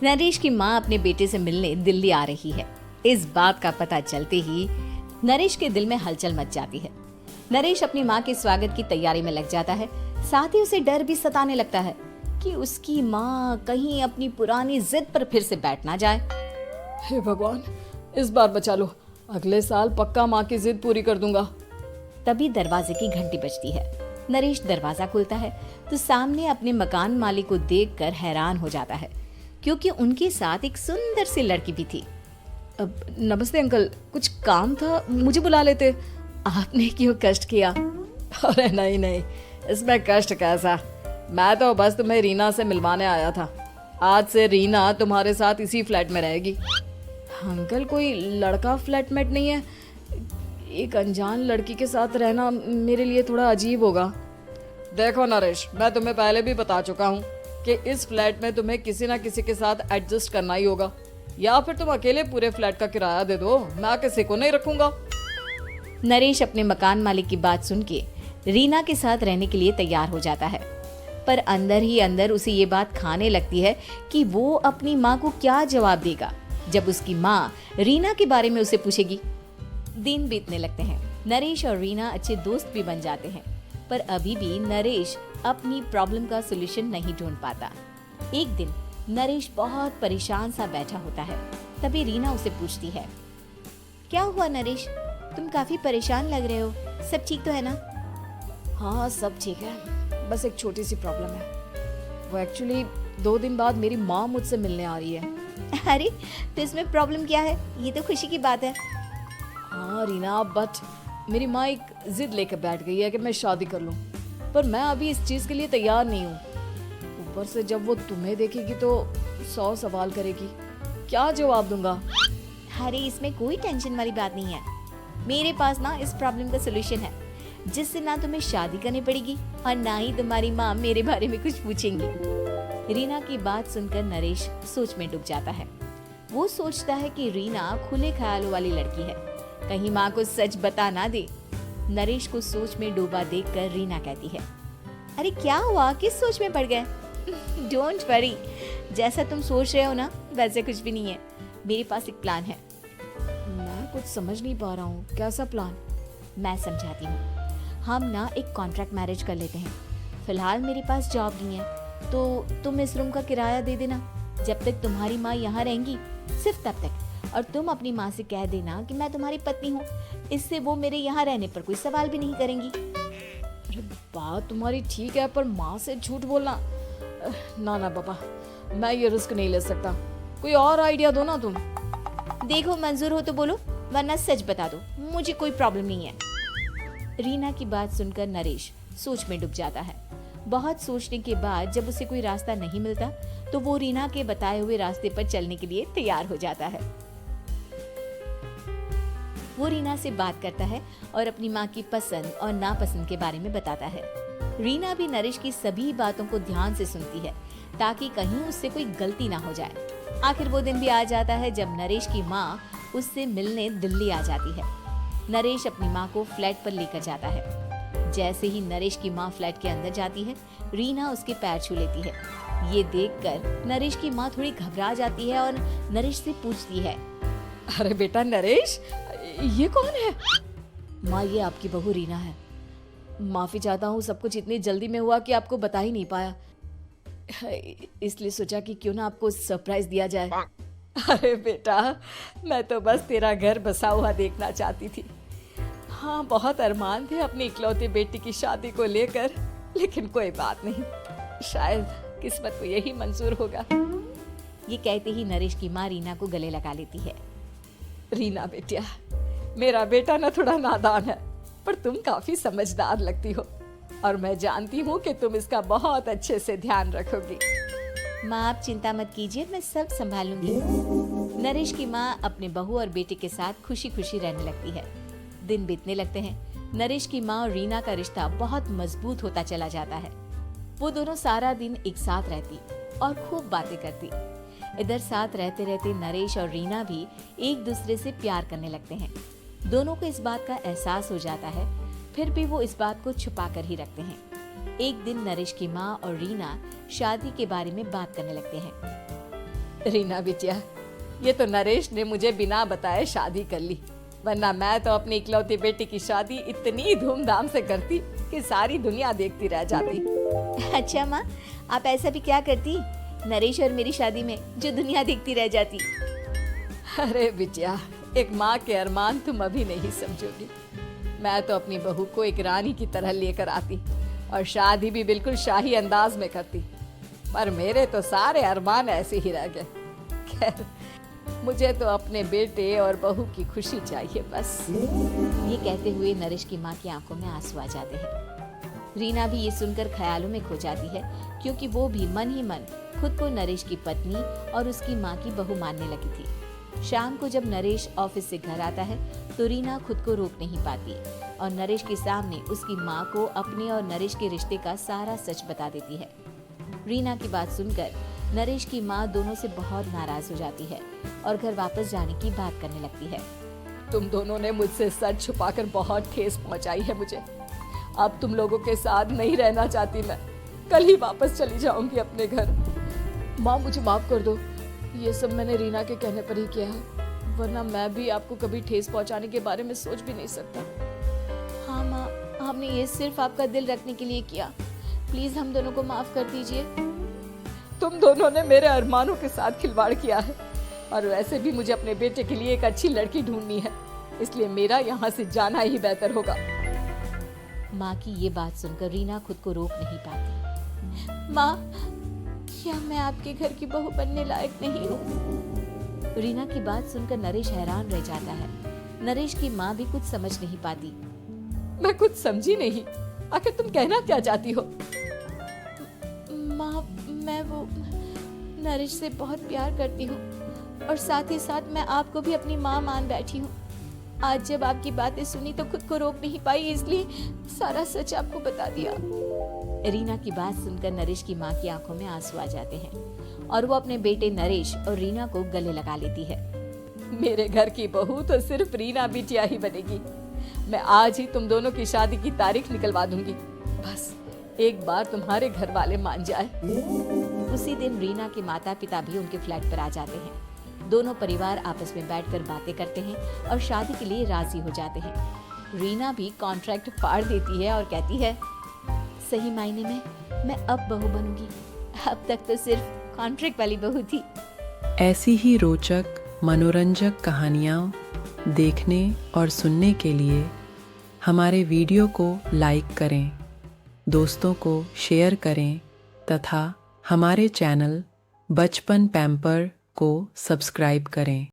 नरेश की माँ अपने बेटे से मिलने दिल्ली आ रही है। इस बात का पता चलते ही नरेश के दिल में हलचल मच जाती है। नरेश अपनी माँ के स्वागत की तैयारी में लग जाता है। साथ ही उसे डर भी सताने लगता है कि उसकी माँ कहीं अपनी पुरानी जिद पर फिर से बैठ ना जाए। हे भगवान, इस बार बचा लो। अगले साल पक्का माँ की जिद पूरी कर दूंगा। तभी दरवाजे की घंटी बजती है। नरेश दरवाजा खोलता है तो सामने अपने मकान मालिक को देखकर हैरान हो जाता है, क्योंकि उनके साथ एक सुंदर सी लड़की भी थी। अब नमस्ते अंकल, कुछ काम था, मुझे बुला लेते। आपने क्यों कष्ट किया? अरे नहीं नहीं, इसमें कष्ट कैसा। मैं तो बस तुम्हें रीना से मिलवाने आया था। आज से रीना तुम्हारे साथ इसी फ्लैट में रहेगी। अंकल, कोई लड़का फ्लैटमेट नहीं है? एक अनजान लड़की के साथ रहना मेरे लिए थोड़ा अजीब होगा। देखो नरेश, मैं तुम्हें पहले भी बता चुका हूँ कि इस फ्लैट में तुम्हें किसी ना किसी के साथ एडजस्ट करना ही होगा, या फिर तुम अकेले पूरे फ्लैट का किराया दे दो, मैं किसी को नहीं रखूंगा। नरेश अपने मकान मालिक की बात सुन के रीना के साथ रहने के लिए तैयार हो जाता है, पर अंदर ही अंदर उसे ये बात खाने लगती है कि वो अपनी माँ को क्या जवाब देगा जब उसकी माँ रीना के बारे में उसे पूछेगी। दिन बीतने लगते हैं। नरेश और रीना अच्छे दोस्त भी बन जाते हैं, पर अभी भी नरेश अपनी प्रॉब्लम का सलूशन नहीं ढूंढ पाता। एक दिन नरेश बहुत परेशान सा बैठा होता है। तभी रीना उसे पूछती है, क्या हुआ नरेश, तुम काफी परेशान लग रहे हो, सब ठीक तो है ना? हाँ सब ठीक है, बस एक छोटी सी प्रॉब्लम है। वो एक्चुअली 2 दिन बाद मेरी माँ मुझसे मिलने आ रही है। अरे तो इसमें प्रॉब्लम क्या है, ये तो खुशी की बात है। हाँ रीना, बट मेरी माँ एक जिद लेकर बैठ गई है कि मैं शादी कर लूँ, पर मैं अभी इस चीज़ के लिए तैयार नहीं हूँ। ऊपर से जब वो तुम्हें देखेगी तो 100 सवाल करेगी, क्या जवाब दूंगा? अरे इसमें कोई टेंशन वाली बात नहीं है। मेरे पास ना इस प्रॉब्लम का सलूशन है, जिससे ना तुम्हें शादी करनी पड़ेगी और ना ही तुम्हारी माँ मेरे बारे में कुछ पूछेंगी। रीना की बात सुनकर नरेश सोच में डूब जाता है। वो सोचता है कि रीना खुले ख्यालों वाली लड़की है, कहीं माँ को सच बता ना दे। नरेश को सोच में डूबा देखकर रीना कहती है, अरे क्या हुआ, किस सोच में पड़ गए? डोंट वरी, जैसा तुम सोच रहे हो ना वैसे कुछ भी नहीं है। मेरे पास एक प्लान है। मैं कुछ समझ नहीं पा रहा हूँ, कैसा प्लान? मैं समझाती हूँ। हम ना एक कॉन्ट्रैक्ट मैरिज कर लेते हैं। फिलहाल मेरे पास जॉब नहीं है, तो तुम इस रूम का किराया दे देना जब तक तुम्हारी माँ यहाँ रहेंगी, सिर्फ तब तक। और तुम अपनी माँ से कह देना कि मैं तुम्हारी पत्नी हूँ, इससे वो मेरे यहाँ रहने पर कोई सवाल भी नहीं करेंगी। अरे बात तुम्हारी ठीक है, पर माँ से झूठ बोलना, ना ना पापा, मैं ये रिस्क नहीं ले सकता। कोई और आइडिया दो ना तुम। देखो मंजूर हो तो बोलो, वरना सच बता दो, मुझे कोई प्रॉब्लम नहीं है। रीना की बात सुनकर नरेश सोच में डूब जाता है। बहुत सोचने के बाद जब उसे कोई रास्ता नहीं मिलता तो वो रीना के बताए हुए रास्ते पर चलने के लिए तैयार हो जाता है। वो रीना से बात करता है और अपनी माँ की पसंद और नापसंद के बारे में बताता है। रीना भी नरेश की सभी बातों को ध्यान से सुनती है, ताकि कहीं उससे कोई गलती ना हो जाए। आखिर वो दिन भी आ जाता है जब नरेश की माँ उससे मिलने दिल्ली आ जाती है। नरेश अपनी माँ को फ्लैट पर लेकर जाता है। जैसे ही नरेश की माँ फ्लैट के अंदर जाती है, रीना उसके पैर छू लेती है। ये देखकर नरेश की माँ थोड़ी घबरा जाती है और नरेश से पूछती है, अरे बेटा नरेश, ये कौन है? माँ ये आपकी बहू रीना है। माफी चाहता हूँ, सब कुछ इतनी जल्दी में हुआ कि आपको बता ही नहीं पाया, इसलिए सोचा कि क्यों ना आपको सरप्राइज दिया जाए। अरे बेटा, मैं तो बस तेरा घर बसा हुआ देखना चाहती थी। हाँ, बहुत अरमान थे अपनी इकलौती बेटी की शादी को लेकर, लेकिन कोई बात नहीं, शायद किस्मत को यही मंजूर होगा। ये कहते ही नरेश की माँ रीना को गले लगा लेती है। रीना बेटिया, मेरा बेटा ना थोड़ा नादान है, पर तुम काफी समझदार लगती हो, और मैं जानती हूँ कि तुम इसका बहुत अच्छे से ध्यान रखोगी। माँ आप चिंता मत कीजिए, मैं सब संभाल लूंगी। नरेश की माँ अपने बहू और बेटे के साथ खुशी खुशी रहने लगती है। दिन बीतने लगते हैं। नरेश की माँ और रीना का रिश्ता बहुत मजबूत होता चला जाता है। वो दोनों सारा दिन एक साथ रहती और खूब बातें करती। इधर साथ रहते रहते नरेश और रीना भी एक दूसरे से प्यार करने लगते हैं। दोनों को इस बात का एहसास हो जाता है, फिर भी वो इस बात को छुपा कर ही रखते हैं। एक दिन नरेश की माँ और रीना शादी के बारे में बात करने लगते हैं। रीना बिटिया, ये तो नरेश ने मुझे बिना बताए शादी कर ली, वरना मैं तो अपनी इकलौती बेटी की शादी इतनी धूमधाम से करती कि सारी दुनिया देखती रह जाती। अच्छा माँ, आप ऐसा भी क्या करती नरेश और मेरी शादी में जो दुनिया देखती रह जाती? अरे बिटिया, एक माँ के अरमान तुम अभी नहीं समझोगी। मैं तो अपनी बहू को एक रानी की तरह लेकर आती और शादी भी बिल्कुल शाही अंदाज में करती, पर मेरे तो सारे अरमान ऐसे ही रह गए। खैर, मुझे तो अपने बेटे और बहू की खुशी चाहिए बस। ये कहते हुए नरेश की माँ की आंखों में आंसू आ जाते हैं। रीना भी ये सुनकर ख्यालों में खो जाती है, क्योंकि वो भी मन ही मन खुद को नरेश की पत्नी और उसकी माँ की बहू मानने लगी थी। शाम को जब नरेश ऑफिस से घर आता है तो रीना खुद को रोक नहीं पाती और नरेश के सामने उसकी माँ को अपने और नरेश के रिश्ते का सारा सच बता देती है। रीना की बात सुनकर नरेश की माँ दोनों से बहुत नाराज हो जाती है और घर वापस जाने की बात करने लगती है। तुम दोनों ने मुझसे सच छुपाकर बहुत ठेस पहुंचाई है मुझे। अब तुम लोगों के साथ नहीं रहना चाहती मैं, कल ही वापस चली जाऊंगी अपने घर। माँ, मुझे माफ कर दो, ये सब मैंने रीना के कहने पर ही किया है, वरना मैं भी आपको कभी ठेस पहुंचाने के बारे में सोच भी नहीं सकता। हाँ माँ, हमने ये सिर्फ आपका दिल रखने के लिए किया, प्लीज हम दोनों को माफ कर दीजिए। तुम दोनों ने मेरे अरमानों के साथ खिलवाड़ किया है, और वैसे भी मुझे अपने बेटे के लिए एक अच्छी लड़की ढूंढनी है, इसलिए मेरा यहाँ से जाना ही बेहतर होगा। माँ की ये बात सुनकर रीना खुद को रोक नहीं पाती। माँ, क्या मैं आपके घर की बहू बनने लायक नहीं हूँ? रीना की बात सुनकर नरेश हैरान रह जाता है। नरेश की माँ भी कुछ समझ नहीं पाती। मैं कुछ समझी नहीं, आखिर तुम कहना क्या चाहती हो? माँ, मैं वो नरेश से बहुत प्यार करती हूँ और साथ ही साथ मैं आपको भी अपनी माँ मान बैठी हूँ। आज जब आपकी बातें सुनी तो खुद को रोक नहीं पाई, इसलिए सारा सच आपको बता दिया। रीना की बात सुनकर नरेश की माँ की आंखों में आंसू आ जाते हैं और वो अपने बेटे नरेश और रीना को गले लगा लेती है। मेरे घर की बहू तो सिर्फ रीना बिटिया ही बनेगी। मैं आज ही तुम दोनों की शादी की तारीख निकलवा दूंगी, बस एक बार तुम्हारे घर वाले मान जाए। उसी दिन रीना के माता पिता भी उनके फ्लैट पर आ जाते हैं। दोनों परिवार आपस में बैठकर बातें करते हैं और शादी के लिए राजी हो जाते हैं। रीना भी कॉन्ट्रैक्ट फाड़ देती है और कहती है, सही मायने में मैं अब बहू बनूंगी, अब तक तो सिर्फ कॉन्ट्रैक्ट वाली बहू थी। ऐसी ही रोचक मनोरंजक कहानियाँ देखने और सुनने के लिए हमारे वीडियो को लाइक करें, दोस्तों को शेयर करें तथा हमारे चैनल बचपन पैम्पर को सब्सक्राइब करें।